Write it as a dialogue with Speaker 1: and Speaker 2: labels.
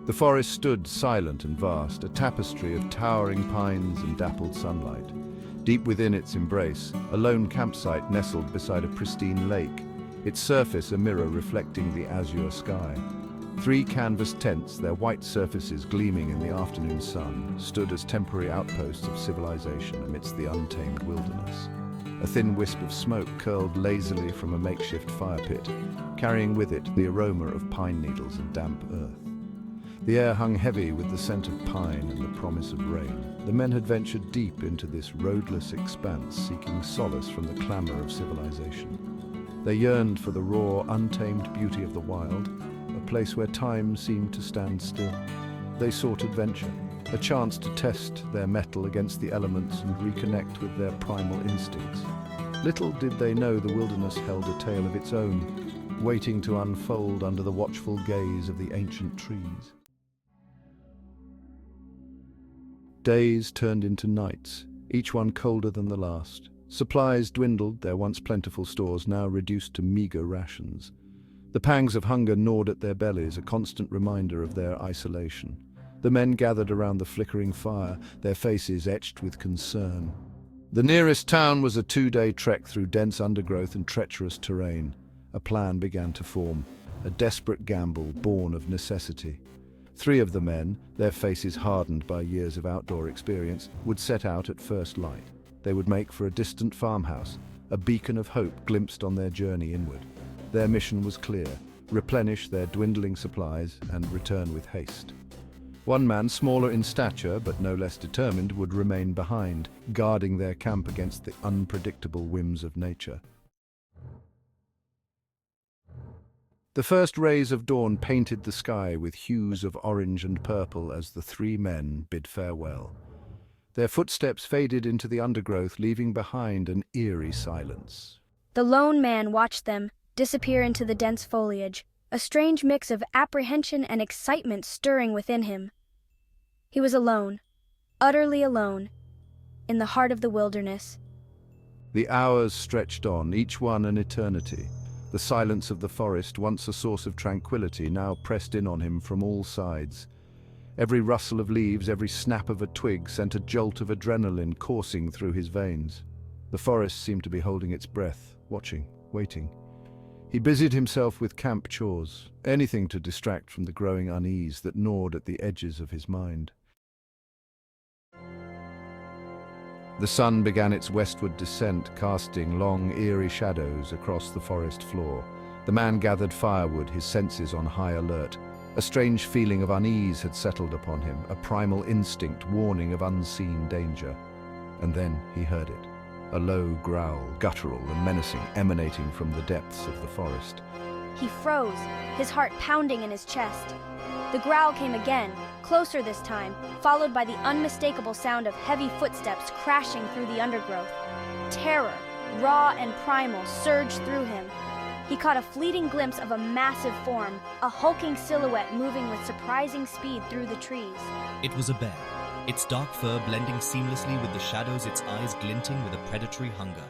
Speaker 1: The forest stood silent and vast, a tapestry of towering pines and dappled sunlight. Deep within its embrace, a lone campsite nestled beside a pristine lake, its surface a mirror reflecting the azure sky. 3 canvas tents, their white surfaces gleaming in the afternoon sun, stood as temporary outposts of civilization amidst the untamed wilderness. A thin wisp of smoke curled lazily from a makeshift fire pit, carrying with it the aroma of pine needles and damp earth. The air hung heavy with the scent of pine and the promise of rain. The men had ventured deep into this roadless expanse, seeking solace from the clamor of civilization. They yearned for the raw, untamed beauty of the wild, a place where time seemed to stand still. They sought adventure, a chance to test their mettle against the elements and reconnect with their primal instincts. Little did they know the wilderness held a tale of its own, waiting to unfold under the watchful gaze of the ancient trees. Days turned into nights, each one colder than the last. Supplies dwindled, their once plentiful stores now reduced to meager rations. The pangs of hunger gnawed at their bellies, a constant reminder of their isolation. The men gathered around the flickering fire, their faces etched with concern. The nearest town was a 2-day trek through dense undergrowth and treacherous terrain. A plan began to form, a desperate gamble born of necessity. 3 of the men, their faces hardened by years of outdoor experience, would set out at first light. They would make for a distant farmhouse, a beacon of hope glimpsed on their journey inward. Their mission was clear: replenish their dwindling supplies and return with haste. One man, smaller in stature but no less determined, would remain behind, guarding their camp against the unpredictable whims of nature. The first rays of dawn painted the sky with hues of orange and purple as the 3 men bid farewell. Their footsteps faded into the undergrowth, leaving behind an eerie silence.
Speaker 2: The lone man watched them disappear into the dense foliage, a strange mix of apprehension and excitement stirring within him. He was alone, utterly alone, in the heart of the wilderness.
Speaker 1: The hours stretched on, each one an eternity. The silence of the forest, once a source of tranquility, now pressed in on him from all sides. Every rustle of leaves, every snap of a twig sent a jolt of adrenaline coursing through his veins. The forest seemed to be holding its breath, watching, waiting. He busied himself with camp chores, anything to distract from the growing unease that gnawed at the edges of his mind. The sun began its westward descent, casting long, eerie shadows across the forest floor. The man gathered firewood, his senses on high alert. A strange feeling of unease had settled upon him, a primal instinct warning of unseen danger. And then he heard it, a low growl, guttural and menacing, emanating from the depths of the forest.
Speaker 2: He froze, his heart pounding in his chest. The growl came again, closer this time, followed by the unmistakable sound of heavy footsteps crashing through the undergrowth. Terror, raw and primal, surged through him. He caught a fleeting glimpse of a massive form, a hulking silhouette moving with surprising speed through the trees.
Speaker 3: It was a bear, its dark fur blending seamlessly with the shadows, its eyes glinting with a predatory hunger.